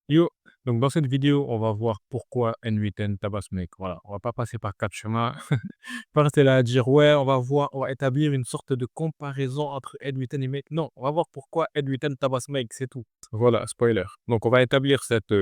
Yo, donc dans cette vidéo, on va voir pourquoi N8N tabasse mec. Voilà, on va pas passer par 4 chemins. Pas rester là à dire ouais, on va établir une sorte de comparaison entre N8N et mec. Non, on va voir pourquoi N8N tabasse mec, c'est tout. Voilà, spoiler. Donc on va établir cette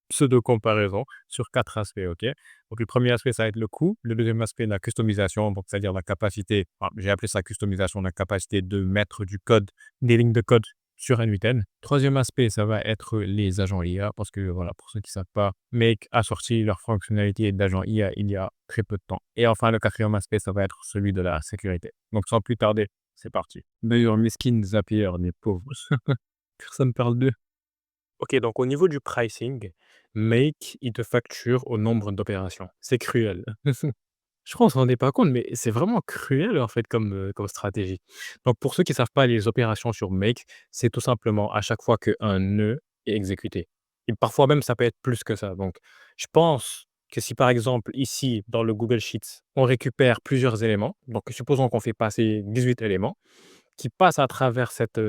pseudo-comparaison sur 4 aspects, ok? Donc le premier aspect, ça va être le coût. Le deuxième aspect, la customisation, donc c'est-à-dire la capacité, j'ai appelé ça customisation, la capacité de mettre du code, des lignes de code sur N8N. Troisième aspect, ça va être les agents IA, parce que voilà, pour ceux qui ne savent pas, Make a sorti leur fonctionnalité d'agent IA il y a très peu de temps. Et enfin, le quatrième aspect, ça va être celui de la sécurité. Donc sans plus tarder, c'est parti. D'ailleurs, Miskin Zapier, les pauvres. Personne parle d'eux. OK, donc au niveau du pricing, Make, il te facture au nombre d'opérations. C'est cruel. Je crois qu'on s'en rendait pas compte, mais c'est vraiment cruel, en fait, comme stratégie. Donc pour ceux qui ne savent pas, les opérations sur Make, c'est tout simplement à chaque fois qu'un nœud est exécuté. Et parfois même, ça peut être plus que ça. Donc je pense que si, par exemple, ici, dans le Google Sheets, on récupère plusieurs éléments, donc supposons qu'on fait passer 18 éléments, qui passe à travers cette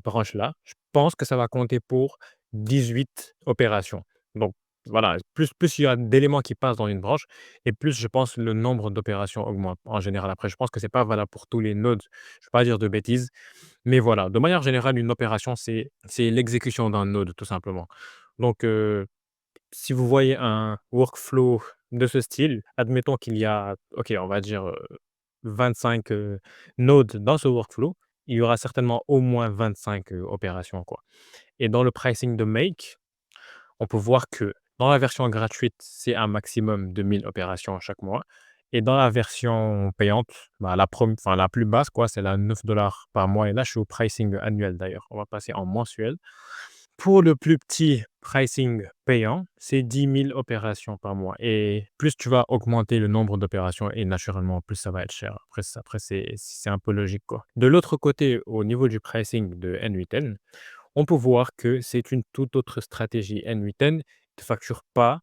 branche-là, je pense que ça va compter pour 18 opérations. Donc voilà, plus il y a d'éléments qui passent dans une branche et plus je pense le nombre d'opérations augmente en général. Après, je pense que c'est pas valable pour tous les nodes, je ne vais pas dire de bêtises, mais voilà, de manière générale, une opération, c'est l'exécution d'un node tout simplement. Donc si vous voyez un workflow de ce style, admettons qu'il y a, OK, on va dire, 25, nodes dans ce workflow, il y aura certainement au moins 25, opérations, quoi. Et dans le pricing de Make, on peut voir que dans la version gratuite, c'est un maximum de 1000 opérations chaque mois et dans la version payante, bah, la plus basse, quoi, c'est la 9 $ par mois et là, je suis au pricing annuel d'ailleurs. On va passer en mensuel. Pour le plus petit pricing payant, c'est 10 000 opérations par mois et plus tu vas augmenter le nombre d'opérations et naturellement, plus ça va être cher. Après c'est un peu logique, quoi. De l'autre côté, au niveau du pricing de N8N, on peut voir que c'est une toute autre stratégie. N8N ne te facture pas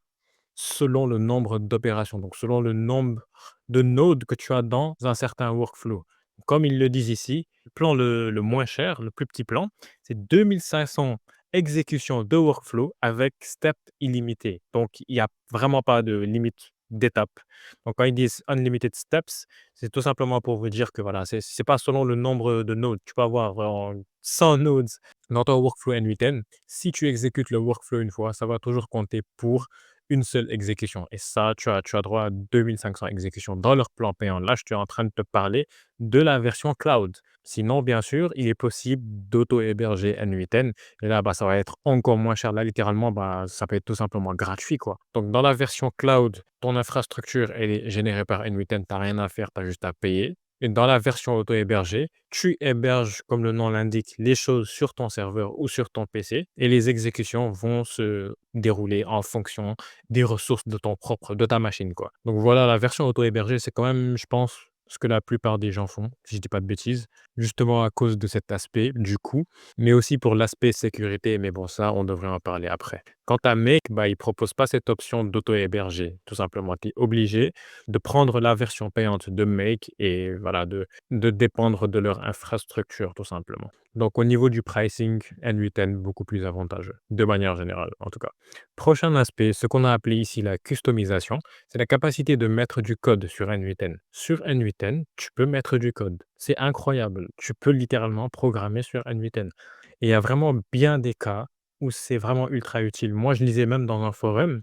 selon le nombre d'opérations, donc selon le nombre de nodes que tu as dans un certain workflow. Comme ils le disent ici, le plan le moins cher, le plus petit plan, c'est 2 500 exécutions de workflow avec step illimité. Donc, il n'y a vraiment pas de limite d'étapes. Donc, quand ils disent unlimited steps, c'est tout simplement pour vous dire que voilà, c'est pas selon le nombre de nodes. Tu peux avoir vraiment 100 nodes dans ton workflow N8N. Si tu exécutes le workflow une fois, ça va toujours compter pour une seule exécution et ça, tu as droit à 2 500 exécutions dans leur plan payant. Là, je suis en train de te parler de la version cloud. Sinon, bien sûr, il est possible d'auto-héberger N8N et là, bah, ça va être encore moins cher. Là, littéralement, bah, ça peut être tout simplement gratuit, quoi. Donc dans la version cloud, ton infrastructure, elle est générée par N8N, tu as rien à faire, tu as juste à payer. Et dans la version auto-hébergée, tu héberges, comme le nom l'indique, les choses sur ton serveur ou sur ton PC et les exécutions vont se dérouler en fonction des ressources de ta machine, quoi. Donc voilà, la version auto-hébergée, c'est quand même, je pense, ce que la plupart des gens font, si je dis pas de bêtises, justement à cause de cet aspect, du coût, mais aussi pour l'aspect sécurité, mais bon, ça, on devrait en parler après. Quant à Make, bah, il propose pas cette option d'auto-héberger, tout simplement. Tu es obligé de prendre la version payante de Make et voilà, de dépendre de leur infrastructure, tout simplement. Donc au niveau du pricing, N8N, beaucoup plus avantageux, de manière générale, en tout cas. Prochain aspect, ce qu'on a appelé ici la customisation, c'est la capacité de mettre du code sur N8N. Sur N8N, tu peux mettre du code. C'est incroyable. Tu peux littéralement programmer sur N8N. Et il y a vraiment bien des cas où c'est vraiment ultra utile. Moi, je lisais même dans un forum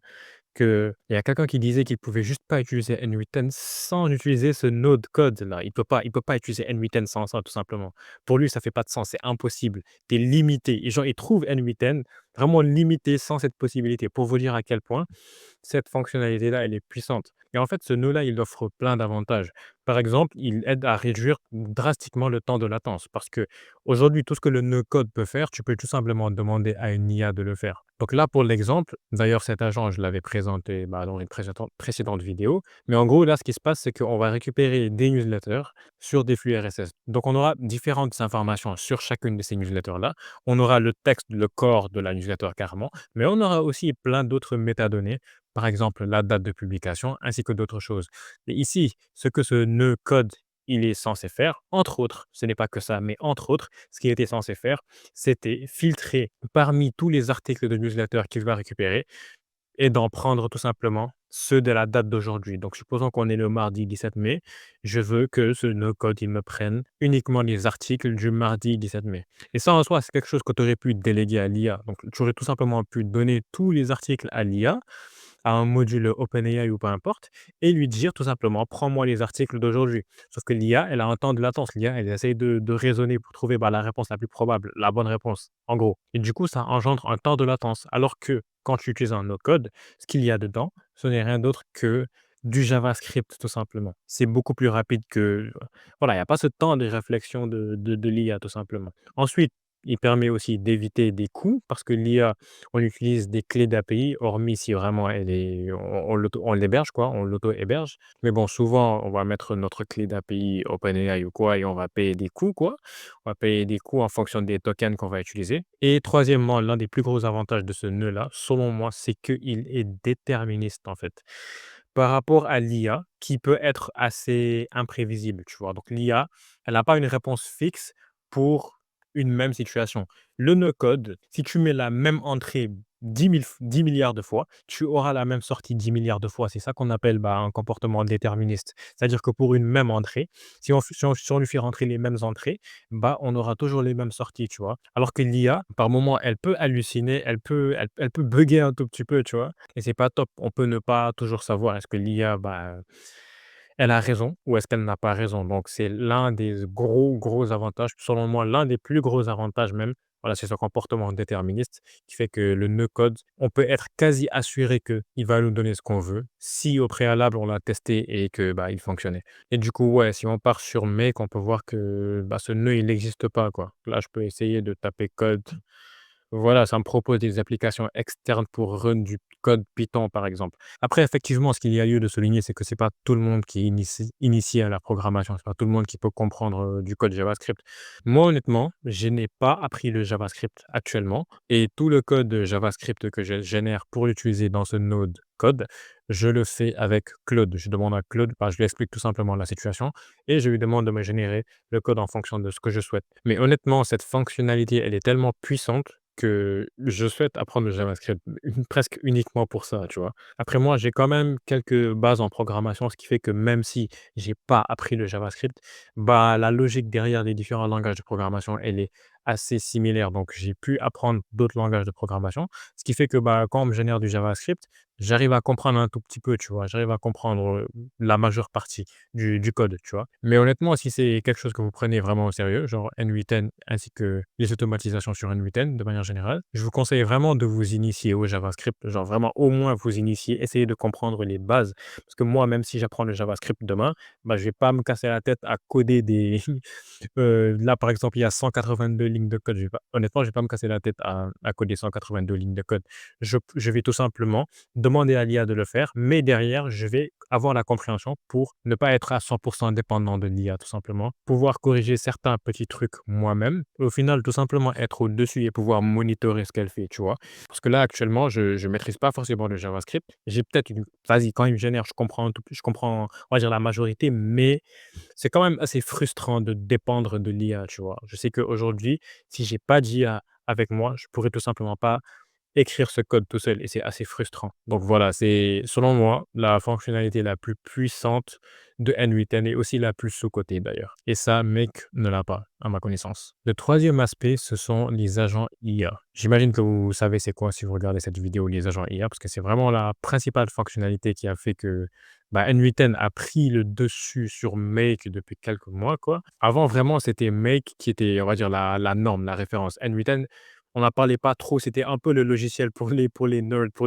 qu'il y a quelqu'un qui disait qu'il pouvait juste pas utiliser N8N sans utiliser ce node code-là. Il peut pas utiliser N8N sans ça, tout simplement. Pour lui, ça fait pas de sens, c'est impossible. Tu es limité. Et genre, il trouve N8N vraiment limité sans cette possibilité, pour vous dire à quel point cette fonctionnalité-là, elle est puissante. Et en fait, ce nœud-là, il offre plein d'avantages. Par exemple, il aide à réduire drastiquement le temps de latence parce que aujourd'hui, tout ce que le nœud code peut faire, tu peux tout simplement demander à une IA de le faire. Donc là, pour l'exemple, d'ailleurs, cet agent, je l'avais présenté bah, dans une précédente vidéo. Mais en gros, là, ce qui se passe, c'est qu'on va récupérer des newsletters sur des flux RSS. Donc, on aura différentes informations sur chacune de ces newsletters-là. On aura le texte, le corps de la newsletter carrément, mais on aura aussi plein d'autres métadonnées, par exemple la date de publication, ainsi que d'autres choses. Et ici, ce que ce nœud code il est censé faire, entre autres, ce n'est pas que ça, mais entre autres, ce qu'il était censé faire, c'était filtrer parmi tous les articles de newsletter qu'il va récupérer et d'en prendre tout simplement ceux de la date d'aujourd'hui. Donc, supposons qu'on est le mardi 17 mai, je veux que ce no-code, il me prenne uniquement les articles du mardi 17 mai. Et ça, en soi, c'est quelque chose que tu aurais pu déléguer à l'IA. Donc, tu aurais tout simplement pu donner tous les articles à l'IA, à un module OpenAI ou peu importe, et lui dire tout simplement: «Prends-moi les articles d'aujourd'hui». Sauf que l'IA, elle a un temps de latence. L'IA, elle essaye de raisonner pour trouver, bah, la réponse la plus probable, la bonne réponse, en gros. Et du coup, ça engendre un temps de latence. Alors que quand tu utilises un no-code, ce qu'il y a dedans, ce n'est rien d'autre que du JavaScript, tout simplement. C'est beaucoup plus rapide que voilà, il y a pas ce temps de réflexion de l'IA, tout simplement. Ensuite, il permet aussi d'éviter des coûts parce que l'IA, on utilise des clés d'API, hormis si vraiment elle est on l'héberge quoi, on l'auto-héberge. Mais bon, souvent, on va mettre notre clé d'API OpenAI ou quoi et on va payer des coûts quoi. On va payer des coûts en fonction des tokens qu'on va utiliser. Et troisièmement, l'un des plus gros avantages de ce nœud-là, selon moi, c'est qu'il est déterministe en fait. Par rapport à l'IA, qui peut être assez imprévisible, tu vois. Donc l'IA, elle n'a pas une réponse fixe pour une même situation. Le no-code, si tu mets la même entrée 10 milliards de fois, tu auras la même sortie 10 milliards de fois. C'est ça qu'on appelle, bah, un comportement déterministe. C'est-à-dire que pour une même entrée, si on lui fait rentrer les mêmes entrées, bah, on aura toujours les mêmes sorties, tu vois? Alors que l'IA, par moment, elle peut halluciner, elle peut bugger un tout petit peu, tu vois? Et c'est pas top. On peut ne pas toujours savoir est-ce que l'IA, bah, elle a raison ou est-ce qu'elle n'a pas raison? Donc c'est l'un des gros, gros avantages, selon moi, l'un des plus gros avantages même, voilà, c'est ce comportement déterministe qui fait que le no code, on peut être quasi assuré qu'il va nous donner ce qu'on veut, si au préalable on l'a testé et que, bah, il fonctionnait. Et du coup, ouais, si on part sur make, on peut voir que, bah, ce nœud, il n'existe pas, quoi. Là, je peux essayer de taper code. Voilà, ça me propose des applications externes pour run du code Python, par exemple. Après, effectivement, ce qu'il y a lieu de souligner, c'est que c'est pas tout le monde qui est initié à la programmation. C'est pas tout le monde qui peut comprendre du code JavaScript. Moi, honnêtement, je n'ai pas appris le JavaScript actuellement. Et tout le code JavaScript que je génère pour l'utiliser dans ce node code, je le fais avec Claude. Je demande à Claude, bah, je lui explique tout simplement la situation et je lui demande de me générer le code en fonction de ce que je souhaite. Mais honnêtement, cette fonctionnalité, elle est tellement puissante que je souhaite apprendre le JavaScript, presque uniquement pour ça, tu vois? Après moi, j'ai quand même quelques bases en programmation, ce qui fait que même si j'ai pas appris le JavaScript, bah, la logique derrière les différents langages de programmation, elle est assez similaire. Donc j'ai pu apprendre d'autres langages de programmation, ce qui fait que, bah, quand on me génère du JavaScript, j'arrive à comprendre un tout petit peu, tu vois? J'arrive à comprendre, la majeure partie du code, tu vois? Mais honnêtement, si c'est quelque chose que vous prenez vraiment au sérieux, genre N8N ainsi que les automatisations sur N8N de manière générale, je vous conseille vraiment de vous initier au JavaScript, genre vraiment au moins vous initier, essayer de comprendre les bases. Parce que moi, même si j'apprends le JavaScript demain, bah, je vais pas me casser la tête à coder des là, par exemple, il y a 182 lignes de code. Je vais pas honnêtement, je vais pas me casser la tête à coder 182 lignes de code. Je vais tout simplement demander à l'IA de le faire, mais derrière, je vais avoir la compréhension pour ne pas être à 100 dépendant de l'IA, tout simplement. Pouvoir corriger certains petits trucs moi-même. Au final, tout simplement être au-dessus et pouvoir monitorer ce qu'elle fait, tu vois? Parce que là, actuellement, je maîtrise pas forcément le JavaScript. J'ai peut-être une vas-y, quand il me génère, je comprends, on va dire la majorité, mais c'est quand même assez frustrant de dépendre de l'IA, tu vois? Je sais qu'aujourd'hui, si j'ai pas d'IA avec moi, je pourrais tout simplement pas écrire ce code tout seul et c'est assez frustrant. Donc voilà, c'est selon moi la fonctionnalité la plus puissante de N8N et aussi la plus sous-cotée d'ailleurs. Et ça, Make ne l'a pas, à ma connaissance. Le troisième aspect, ce sont les agents IA. J'imagine que vous savez c'est quoi si vous regardez cette vidéo, les agents IA, parce que c'est vraiment la principale fonctionnalité qui a fait que bah, N8N a pris le dessus sur Make depuis quelques mois, quoi. Avant, vraiment, c'était Make qui était, on va dire, la norme, la référence. N8N, on n'en parlait pas trop, c'était un peu le logiciel pour les nerds, pour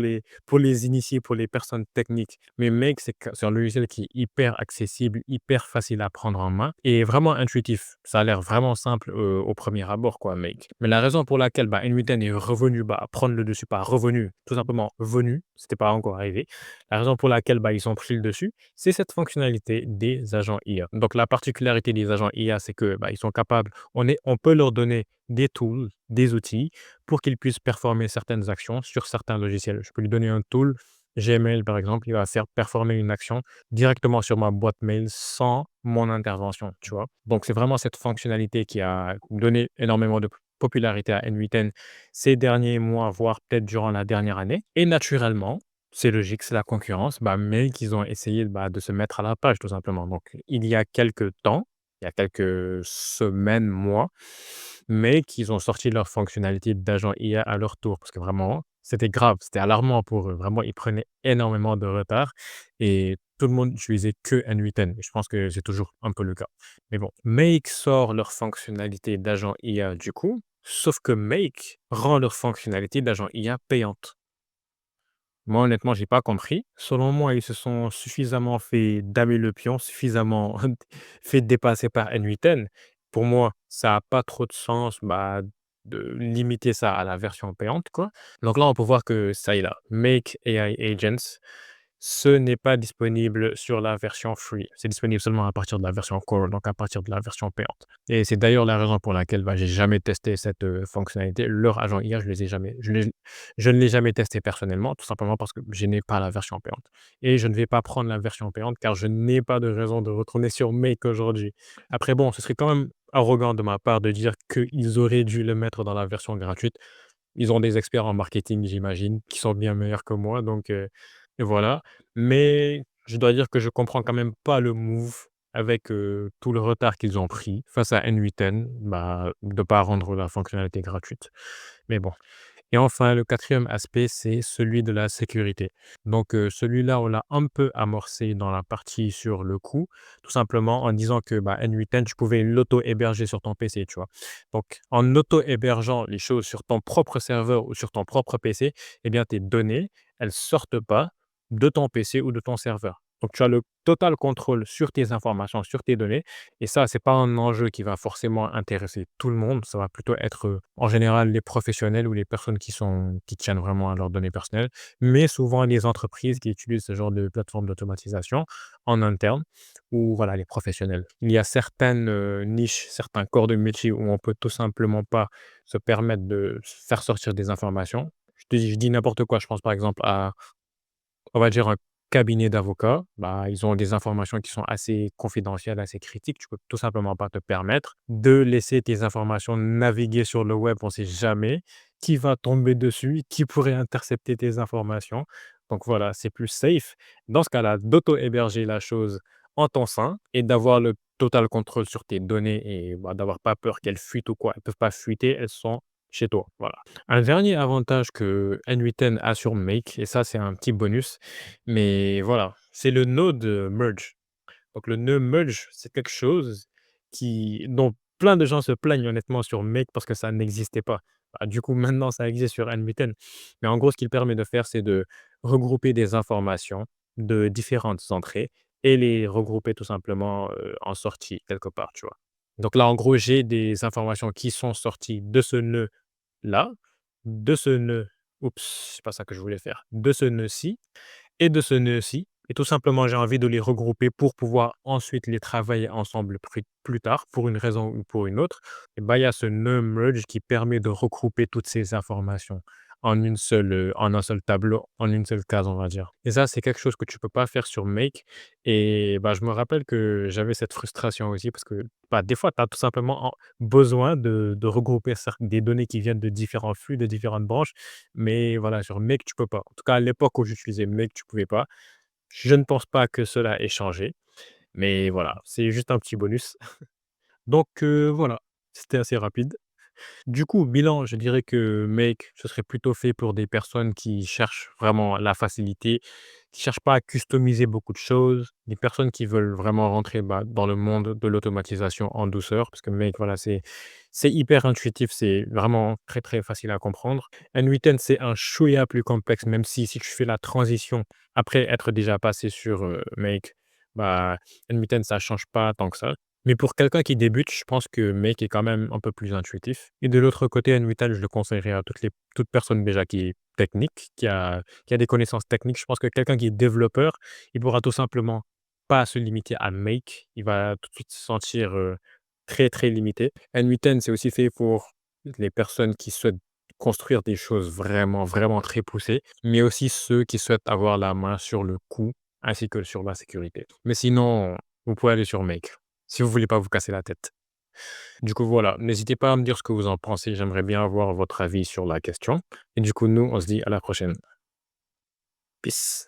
les initiés, pour les personnes techniques. Mais Make, c'est un logiciel qui est hyper accessible, hyper facile à prendre en main et vraiment intuitif. Ça a l'air vraiment simple, au premier abord, quoi, Make. Mais la raison pour laquelle, bah, N8N est revenu, bah, prendre le dessus, pas revenu, tout simplement venu, c'était pas encore arrivé. La raison pour laquelle, bah, ils ont pris le dessus, c'est cette fonctionnalité des agents IA. Donc la particularité des agents IA, c'est que, bah, ils sont capables on peut leur donner des tools, des outils pour qu'ils puissent performer certaines actions sur certains logiciels. Je peux lui donner un tool Gmail, par exemple, il va faire performer une action directement sur ma boîte mail sans mon intervention, tu vois? Donc c'est vraiment cette fonctionnalité qui a donné énormément de popularité à N8N ces derniers mois, voire peut-être durant la dernière année et naturellement, c'est logique, c'est la concurrence, bah, mais qu'ils ont essayé, bah, de se mettre à la page tout simplement. Donc il y a quelques temps, il y a quelques semaines, mois, mais qu'ils ont sorti leur fonctionnalité d'agent IA à leur tour parce que vraiment, c'était grave, c'était alarmant pour eux. Vraiment, ils prenaient énormément de retard et tout le monde utilisait que N8N et je pense que c'est toujours un peu le cas. Mais bon, Make sort leur fonctionnalité d'agent IA du coup, sauf que Make rend leur fonctionnalité d'agent IA payante. Moi, honnêtement, j'ai pas compris. Selon moi, ils se sont suffisamment fait damer le pion, suffisamment fait dépasser par N8N. Pour moi, ça a pas trop de sens, bah, de limiter ça à la version payante, quoi. Donc là, on peut voir que ça y est là, Make AI Agents, ce n'est pas disponible sur la version free. C'est disponible seulement à partir de la version core, donc à partir de la version payante. Et c'est d'ailleurs la raison pour laquelle, bah, j'ai jamais testé cette, fonctionnalité. Leur agent IA, je ne l'ai jamais testé personnellement, tout simplement parce que je n'ai pas la version payante. Et je ne vais pas prendre la version payante car je n'ai pas de raison de retourner sur Make aujourd'hui. Après bon, ce serait quand même arrogant de ma part de dire qu'ils auraient dû le mettre dans la version gratuite. Ils ont des experts en marketing, j'imagine, qui sont bien meilleurs que moi, donc et voilà. Mais je dois dire que je comprends quand même pas le move avec, tout le retard qu'ils ont pris face à N8N, bah, de pas rendre la fonctionnalité gratuite. Mais bon. Et enfin, le quatrième aspect, c'est celui de la sécurité. Donc, celui-là, on l'a un peu amorcé dans la partie sur le coût, tout simplement en disant que, bah, N8N, tu pouvais l'auto-héberger sur ton PC, tu vois? Donc, en auto-hébergeant les choses sur ton propre serveur ou sur ton propre PC, eh bien, tes données, elles sortent pas de ton PC ou de ton serveur. Donc, tu as le total contrôle sur tes informations, sur tes données et ça, c'est pas un enjeu qui va forcément intéresser tout le monde. Ça va plutôt être, en général, les professionnels ou les personnes qui tiennent vraiment à leurs données personnelles, mais souvent les entreprises qui utilisent ce genre de plateforme d'automatisation en interne ou voilà, les professionnels. Il y a certaines, niches, certains corps de métier où on peut tout simplement pas se permettre de faire sortir des informations. Je dis n'importe quoi, je pense par exemple à on va dire un cabinet d'avocats, bah, ils ont des informations qui sont assez confidentielles, assez critiques. Tu peux tout simplement pas te permettre de laisser tes informations naviguer sur le web. On sait jamais qui va tomber dessus, qui pourrait intercepter tes informations. Donc voilà, c'est plus safe dans ce cas-là d'auto-héberger la chose en ton sein et d'avoir le total contrôle sur tes données et bah, d'avoir pas peur qu'elles fuitent ou quoi. Elles peuvent pas fuiter, elles sont chez toi. Voilà. Un dernier avantage que N8N a sur Make, et ça c'est un petit bonus, mais voilà, c'est le node merge. Donc le nœud merge, c'est quelque chose dont plein de gens se plaignent honnêtement sur Make parce que ça n'existait pas. Bah, du coup, maintenant, ça existe sur N8N. Mais en gros, ce qu'il permet de faire, c'est de regrouper des informations de différentes entrées et les regrouper tout simplement en sortie quelque part, tu vois. Donc là, en gros, j'ai des informations qui sont sorties de ce nœud-là, de ce nœud, oups, c'est pas ça que je voulais faire, de ce nœud-ci et de ce nœud-ci et tout simplement, j'ai envie de les regrouper pour pouvoir ensuite les travailler ensemble plus tard, pour une raison ou pour une autre. Et bah, il y a ce nœud merge qui permet de regrouper toutes ces informations en un seul tableau, en une seule case, on va dire. Et ça, c'est quelque chose que tu peux pas faire sur Make et bah, je me rappelle que j'avais cette frustration aussi parce que, bah, des fois, tu as tout simplement besoin de regrouper des données qui viennent de différents flux, de différentes branches mais voilà, sur Make, tu peux pas. En tout cas, à l'époque où j'utilisais Make, tu pouvais pas. Je ne pense pas que cela ait changé, mais voilà, c'est juste un petit bonus. Donc voilà, c'était assez rapide. Du coup, bilan, je dirais que Make, ce serait plutôt fait pour des personnes qui cherchent vraiment la facilité, qui cherchent pas à customiser beaucoup de choses, des personnes qui veulent vraiment rentrer, bah, dans le monde de l'automatisation en douceur, parce que Make, voilà, c'est hyper intuitif, c'est vraiment très, très facile à comprendre. N8N, c'est un chouïa plus complexe, même si tu fais la transition après être déjà passé sur, Make, bah, N8N, ça change pas tant que ça. Mais pour quelqu'un qui débute, je pense que Make est quand même un peu plus intuitif et de l'autre côté, Nvital, je le conseillerais à toute personne déjà qui est technique, qui a des connaissances techniques. Je pense que quelqu'un qui est développeur, il pourra tout simplement pas se limiter à Make. Il va tout de suite se sentir, très, très limité. N8N, c'est aussi fait pour les personnes qui souhaitent construire des choses vraiment, vraiment très poussées, mais aussi ceux qui souhaitent avoir la main sur le coût ainsi que sur la sécurité. Mais sinon, vous pouvez aller sur Make, si vous voulez pas vous casser la tête. Du coup, voilà, n'hésitez pas à me dire ce que vous en pensez, j'aimerais bien avoir votre avis sur la question et du coup, nous, on se dit à la prochaine. Peace.